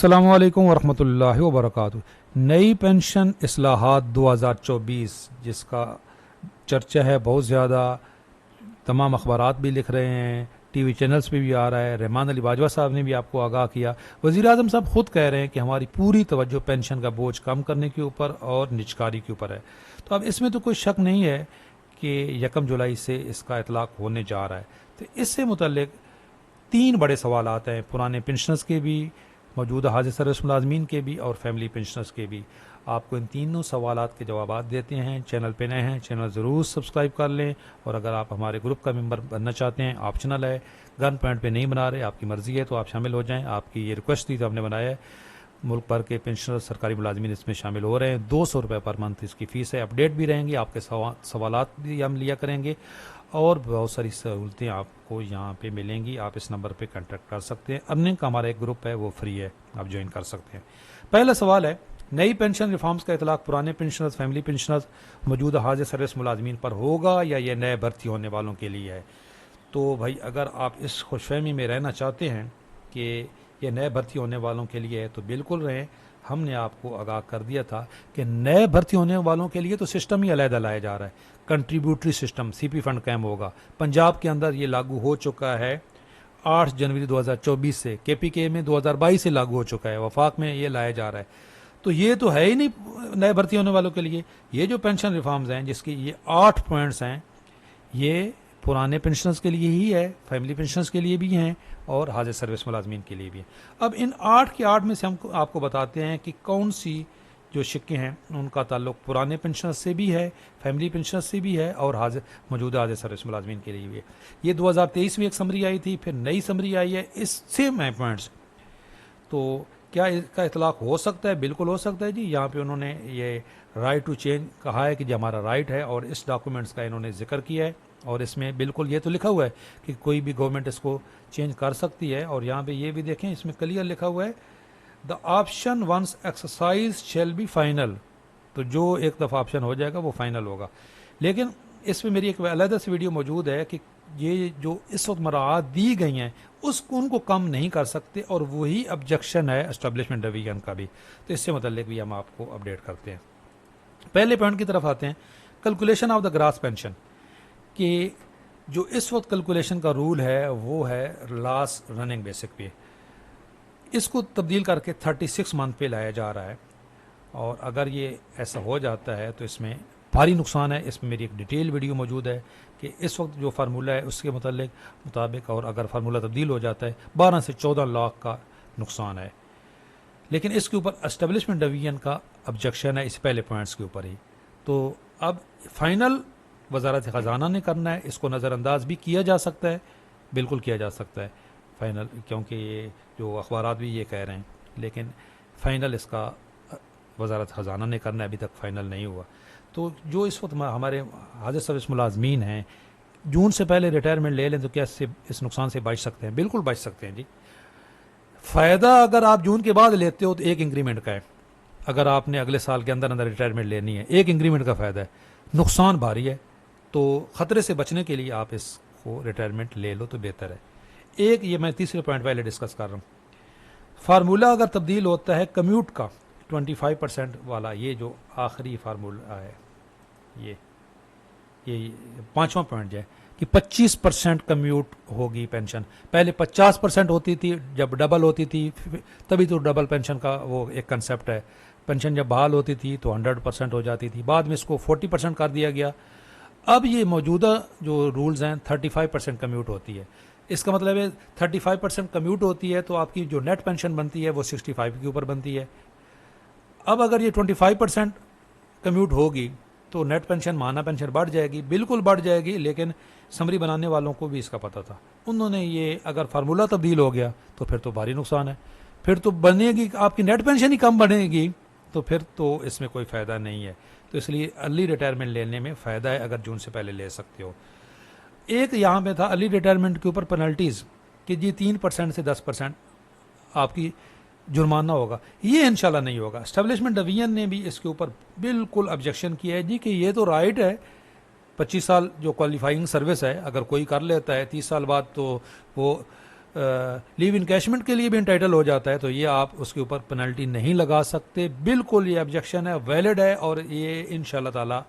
अस्सलामु अलैकुम वरहमतुल्लाहि वबरकातुहू। नई पेंशन इस्लाहात 2024 जिसका चर्चा है बहुत ज़्यादा, तमाम अखबारात भी लिख रहे हैं, टीवी चैनल्स पे भी आ रहा है। रहमान अली बाजवा साहब ने भी आपको आगाह किया। वज़ीर आज़म साहब खुद कह रहे हैं कि हमारी पूरी तवज्जो पेंशन का बोझ कम करने के ऊपर और निजकारी के ऊपर है। तो अब इसमें तो कोई शक नहीं है कि 1 जुलाई से इसका इतलाक़ होने जा रहा है। तो इससे मुतल्लिक 3 बड़े सवाल आते हैं, पुराने पेंशनर्स के भी, मौजूदा हाजिर सर्विस मुलाजमीन के भी और फैमिली पेंशनर्स के भी। आपको इन तीनों सवालात के जवाब देते हैं। चैनल पे नए हैं, चैनल ज़रूर सब्सक्राइब कर लें, और अगर आप हमारे ग्रुप का मेंबर बनना चाहते हैं, ऑप्शनल है, गन पॉइंट पे नहीं बना रहे, आपकी मर्ज़ी है तो आप शामिल हो जाएं। आपकी ये रिक्वेस्ट थी तो हमने बनाया है। मुल्क भर के पेंशनर, सरकारी मुलाजमीन इसमें शामिल हो रहे हैं। 200 रुपये पर मंथ इसकी फ़ीस है। अपडेट भी रहेंगे, आपके सवालात भी हम लिया करेंगे, और बहुत सारी सहूलतें आपको यहाँ पे मिलेंगी। आप इस नंबर पे कांटेक्ट कर सकते हैं। अर्निंग का हमारा एक ग्रुप है, वो फ्री है, आप ज्वाइन कर सकते हैं। पहला सवाल है, नई पेंशन रिफॉर्म्स का इतलाक़ पुराने पेंशनर्स, फैमिली पेंशनर्स, मौजूदा हाजिर सर्विस मुलाजमीन पर होगा या ये नए भर्ती होने वालों के लिए है? तो भाई, अगर आप इस खुशफहमी में रहना चाहते हैं कि ये नए भर्ती होने वालों के लिए है तो बिल्कुल रहें। हमने आपको आगाह कर दिया था कि नए भर्ती होने वालों के लिए तो सिस्टम ही अलहदा लाया जा रहा है। कंट्रीब्यूटरी सिस्टम, सीपी फंड कैम होगा। पंजाब के अंदर ये लागू हो चुका है 8 जनवरी 2024 से, केपीके में 2022 से लागू हो चुका है, वफाक में ये लाया जा रहा है। तो ये तो है ही नहीं नए भर्ती होने वालों के लिए। ये जो पेंशन रिफॉर्म्स हैं, जिसकी ये 8 पॉइंट्स हैं, ये पुराने पेंशनर्स के लिए ही है, फैमिली पेंशनर्स के लिए भी हैं, और हाजिर सर्विस मुलाजमीन के लिए भी है। अब इन 8 के 8 में से हम आपको बताते हैं कि कौन सी जो शिक्के हैं उनका ताल्लुक पुराने पेंशनर्स से भी है, फैमिली पेंशनर्स से भी है, और मौजूदा हाजिर सर्विस मुलाजमीन के लिए भी है। ये 2023 में एक समरी आई थी, फिर नई समरी आई है, इस सेम है पॉइंट्स। तो क्या इसका इतलाक़ हो सकता है? बिल्कुल हो सकता है जी। यहाँ पे उन्होंने ये राइट टू चेंज कहा है कि जो हमारा राइट है, और इस डॉक्यूमेंट्स का इन्होंने जिक्र किया है, और इसमें बिल्कुल ये तो लिखा हुआ है कि कोई भी गवर्नमेंट इसको चेंज कर सकती है। और यहाँ पे ये भी देखें, इसमें क्लियर लिखा हुआ है, the option once exercise shall be final. तो जो एक दफ़ा ऑप्शन हो जाएगा वो फाइनल होगा। लेकिन इसमें मेरी एक अलग से वीडियो मौजूद है कि ये जो इस वक्त मराहत दी गई हैं उनको कम नहीं कर सकते, और वही ऑब्जेक्शन है एस्टेब्लिशमेंट डिवीजन का भी। तो इससे मतलब भी हम आपको अपडेट करते हैं। पहले पॉइंट की तरफ आते हैं, calculation of the grass pension. कि जो इस वक्त कैलकुलेशन का रूल है वो है लास्ट रनिंग बेसिक पे, इसको तब्दील करके 36 मंथ पे लाया जा रहा है। और अगर ये ऐसा हो जाता है तो इसमें भारी नुकसान है। इसमें मेरी एक डिटेल वीडियो मौजूद है कि इस वक्त जो फार्मूला है उसके मुताबिक, और अगर फार्मूला तब्दील हो जाता है, 12 से 14 लाख का नुकसान है। लेकिन इसके ऊपर एस्टेब्लिशमेंट डिवीजन का ऑब्जेक्शन है, इस पहले पॉइंट्स के ऊपर ही। तो अब फाइनल वजारत ख़जाना ने करना है। इसको नज़रअंदाज भी किया जा सकता है, बिल्कुल किया जा सकता है फाइनल, क्योंकि ये जो अखबारात भी ये कह रहे हैं। लेकिन फ़ाइनल इसका वजारत ख़जाना ने करना है, अभी तक फ़ाइनल नहीं हुआ। तो जो इस वक्त हमारे हाजिर सर्विस मुलाजमीन हैं, जून से पहले रिटायरमेंट ले लें तो क्या इस नुकसान से बच सकते हैं? बिल्कुल बच सकते हैं जी। फ़ायदा अगर आप जून के बाद लेते हो तो 1 इंक्रीमेंट का है। अगर आपने अगले साल के अंदर अंदर रिटायरमेंट लेनी है, 1 इंक्रीमेंट का फ़ायदा है। नुकसान भारी है, तो ख़तरे से बचने के लिए आप इसको रिटायरमेंट ले लो तो बेहतर है। एक ये मैं तीसरे पॉइंट पहले डिस्कस कर रहा हूँ, फार्मूला अगर तब्दील होता है कम्यूट का 25% वाला, ये जो आखिरी फार्मूला है, ये 5वां पॉइंट है कि 25% कम्यूट होगी पेंशन। पहले 50% होती थी, जब डबल होती थी तभी तो डबल पेंशन का वो एक कंसेप्ट है। पेंशन जब बहाल होती थी तो 100% हो जाती थी, बाद में इसको 40% कर दिया गया। अब ये मौजूदा जो रूल्स हैं 35% कम्यूट होती है। इसका मतलब है 35% कम्यूट होती है तो आपकी जो नेट पेंशन बनती है वो 65 के ऊपर बनती है। अब अगर ये 25% कम्यूट होगी तो नेट पेंशन, माना पेंशन बढ़ जाएगी, बिल्कुल बढ़ जाएगी। लेकिन समरी बनाने वालों को भी इसका पता था, उन्होंने ये अगर फार्मूला तब्दील हो गया तो फिर तो भारी नुकसान है, फिर तो बनेगी आपकी नेट पेंशन ही कम बनेगी, तो फिर तो इसमें कोई फ़ायदा नहीं है। तो इसलिए अर्ली रिटायरमेंट लेने में फ़ायदा है अगर जून से पहले ले सकते हो। एक यहाँ पे था अर्ली रिटायरमेंट के ऊपर पेनल्टीज़ कि जी 3% से 10% आपकी जुर्माना होगा। ये इंशाल्लाह नहीं होगा। एस्टेब्लिशमेंट डिवीजन ने भी इसके ऊपर बिल्कुल ऑब्जेक्शन किया है जी कि ये तो राइट है, 25 साल जो क्वालिफाइंग सर्विस है अगर कोई कर लेता है 30 साल बाद तो वो लीव इनकैशमेंट के लिए भी इंटाइटल हो जाता है, तो ये आप उसके ऊपर पेनल्टी नहीं लगा सकते। बिल्कुल ये ऑब्जेक्शन है, वैलिड है, और ये इंशाल्लाह ताला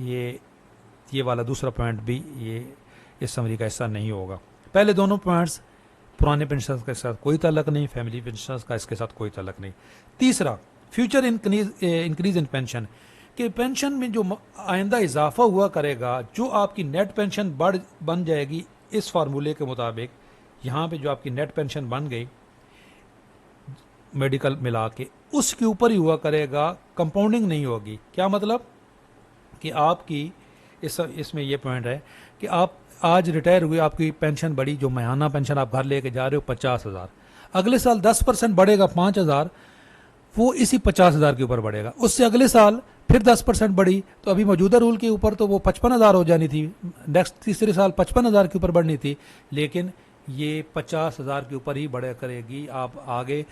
ये वाला दूसरा पॉइंट भी ये इस समरी का हिस्सा नहीं होगा। पहले दोनों पॉइंट्स पुराने पेंशनर्स के साथ कोई ताल्लुक नहीं, फैमिली पेंशनर्स का इसके साथ कोई ताल्लुक नहीं। तीसरा, फ्यूचर इंक्रीज इन पेंशन, कि पेंशन में जो आइंदा इजाफा हुआ करेगा, जो आपकी नेट पेंशन बन जाएगी इस फार्मूले के मुताबिक, यहाँ पे जो आपकी नेट पेंशन बन गई मेडिकल मिला के, उसके ऊपर ही हुआ करेगा, कंपाउंडिंग नहीं होगी। क्या मतलब कि आपकी इसमें ये पॉइंट है कि आप आज रिटायर हुए, आपकी पेंशन बढ़ी, जो महीना पेंशन आप घर लेके जा रहे हो 50,000, अगले साल 10% बढ़ेगा 5,000, वो इसी 50,000 के ऊपर बढ़ेगा। उससे अगले साल फिर 10% बढ़ी, तो अभी मौजूदा रूल के ऊपर तो वो 55,000 हो जानी थी, नेक्स्ट तीसरे साल 55,000 के ऊपर बढ़नी थी, लेकिन ये 50,000 के ऊपर ही बढ़ा करेगी। आप आगे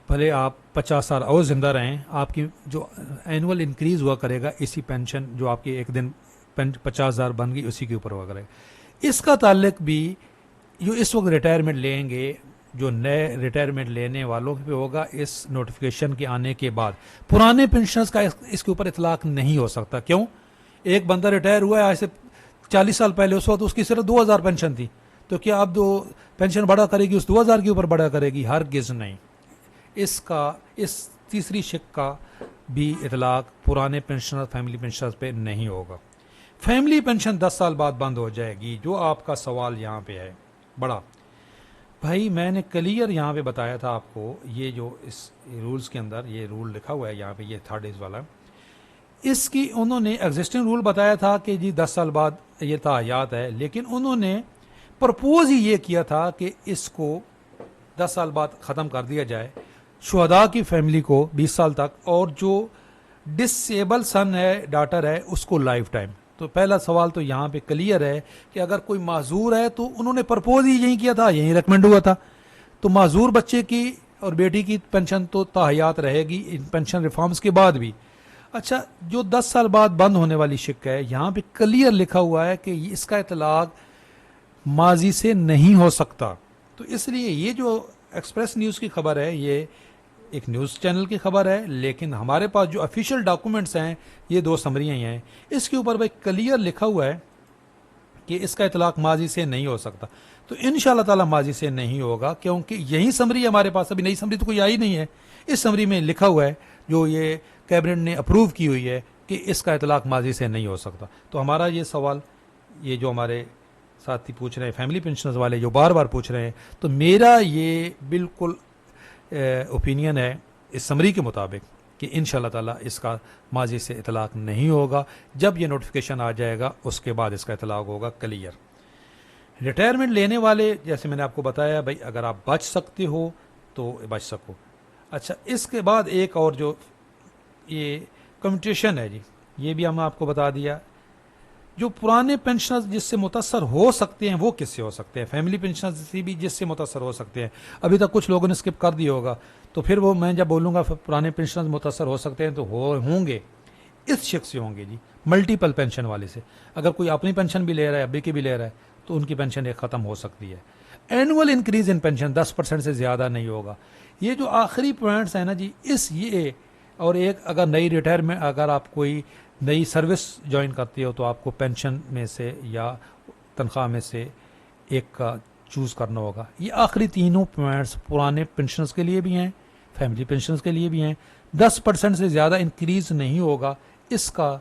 भले आप 50 साल और जिंदा रहें, आपकी जो एनुअल इंक्रीज हुआ करेगा इसी पेंशन, जो आपकी एक दिन 50,000 बन गई उसी के ऊपर हुआ करेगा। इसका ताल्लुक भी जो इस वक्त रिटायरमेंट लेंगे, जो नए रिटायरमेंट लेने वालों पे होगा इस नोटिफिकेशन के आने के बाद। पुराने पेंशनर्स का इसके ऊपर इतलाक नहीं हो सकता। क्यों? एक बंदा रिटायर हुआ है आज से 40 साल पहले, उस वक्त उसकी सिर्फ 2,000 पेंशन थी, तो क्या अब दो पेंशन बढ़ा करेगी उस 2,000 के ऊपर बढ़ा करेगी? हरगिज़ नहीं। इस तीसरी शिक का भी इतलाक पुराने पेंशनर फैमिली पेंशनर्स पे नहीं होगा। फैमिली पेंशन 10 साल बाद बंद हो जाएगी, जो आपका सवाल यहाँ पे है बड़ा भाई, मैंने क्लियर यहाँ पे बताया था आपको, ये जो इस रूल्स के अंदर ये रूल लिखा हुआ है यहाँ पे, ये 3rd एज वाला, इसकी उन्होंने एग्जिस्टिंग रूल बताया था कि जी 10 साल बाद ये तायात है, लेकिन उन्होंने प्रपोज ही ये किया था कि इसको 10 साल बाद ख़त्म कर दिया जाए, शुहदा की फैमिली को 20 साल तक, और जो डिसेबल सन है, डॉटर है, उसको लाइफ टाइम। तो पहला सवाल तो यहाँ पे क्लियर है कि अगर कोई माजूर है, तो उन्होंने प्रपोज ही यही किया था, यही रिकमेंड हुआ था, तो माजूर बच्चे की और बेटी की पेंशन तो ताहयात रहेगी इन पेंशन रिफॉर्म्स के बाद भी। अच्छा, जो 10 साल बाद बंद होने वाली शिक है, यहाँ पे क्लियर लिखा हुआ है कि इसका इतलाक माजी से नहीं हो सकता। तो इसलिए ये जो एक्सप्रेस न्यूज़ की खबर है, ये एक न्यूज़ चैनल की खबर है, लेकिन हमारे पास जो ऑफिशियल डॉक्यूमेंट्स हैं, ये 2 समरियाँ हैं, इसके ऊपर भाई क्लियर लिखा हुआ है कि इसका इतलाक माजी से नहीं हो सकता। तो इंशाल्लाह ताला माजी से नहीं होगा, क्योंकि यही समरी हमारे पास, अभी नई समरी तो कोई आई नहीं है। इस समरी में लिखा हुआ है, जो ये कैबिनेट ने अप्रूव की हुई है, कि इसका इतलाक माजी से नहीं हो सकता। तो हमारा ये सवाल, ये जो हमारे साथी पूछ रहे हैं, फैमिली पेंशनर्स वाले जो बार बार पूछ रहे हैं, तो मेरा ये बिल्कुल ओपिनियन है इस समरी के मुताबिक कि इंशाल्लाह ताला इसका माजी से इतलाक नहीं होगा। जब ये नोटिफिकेशन आ जाएगा उसके बाद इसका इतलाक होगा क्लियर। रिटायरमेंट लेने वाले, जैसे मैंने आपको बताया भाई, अगर आप बच सकते हो तो बच सको। अच्छा, इसके बाद एक और जो ये कम्यूटेशन है जी, ये भी हम आपको बता दिया। जो पुराने पेंशनर्स जिससे मुतासर हो सकते हैं वो किससे हो सकते हैं? फैमिली पेंशनर्स से भी जिससे मुतासर हो सकते हैं। अभी तक कुछ लोगों ने स्किप कर दिया होगा, तो फिर वो मैं जब बोलूँगा पुराने पेंशनर्स मुतासर हो सकते हैं, तो होंगे इस शख्स से होंगे जी, मल्टीपल पेंशन वाले से। अगर कोई अपनी पेंशन भी ले रहा है, अभी की भी ले रहा है, तो उनकी पेंशन एक ख़त्म हो सकती है। एनुअल इंक्रीज इन पेंशन 10% से ज़्यादा नहीं होगा। ये जो आखिरी पॉइंट्स हैं ना जी, ये और एक, अगर नई रिटायरमेंट, अगर आप कोई नई सर्विस ज्वाइन करती हो, तो आपको पेंशन में से या तनख्वाह में से एक का चूज़ करना होगा। ये आखिरी तीनों पॉइंट्स पुराने पेंशनर्स के लिए भी हैं, फैमिली पेंशनर्स के लिए भी हैं। 10% से ज़्यादा इंक्रीज नहीं होगा इसका,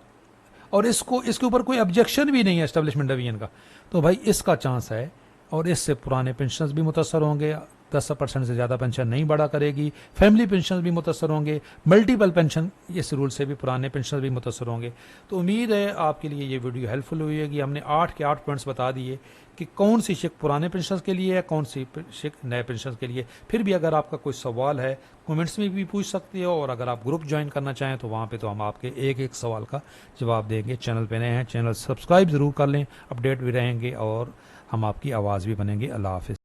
और इसके ऊपर कोई ऑब्जेक्शन भी नहीं है एस्टेब्लिशमेंट डिवीजन का, तो भाई इसका चांस है, और इससे पुराने पेंशनर्स भी मुतासर होंगे। 10% से ज़्यादा पेंशन नहीं बढ़ा करेगी, फैमिली पेंशन भी मुतासर होंगे, मल्टीपल पेंशन इस रूल से भी पुराने पेंशन भी मुतासर होंगे। तो उम्मीद है आपके लिए ये वीडियो हेल्पफुल हुई है कि हमने 8 के 8 पॉइंट्स बता दिए कि कौन सी शिक पुराने पेंशन के लिए है, कौन सी शिक नए पेंशन के लिए। फिर भी अगर आपका कोई सवाल है कमेंट्स में भी पूछ सकते हो, और अगर आप ग्रुप ज्वाइन करना चाहें तो वहाँ पे तो हम आपके एक एक सवाल का जवाब देंगे। चैनल पे नए हैं, चैनल सब्सक्राइब ज़रूर कर लें, अपडेट भी रहेंगे और हम आपकी आवाज़ भी बनेंगे। अल्लाह हाफ़िज़।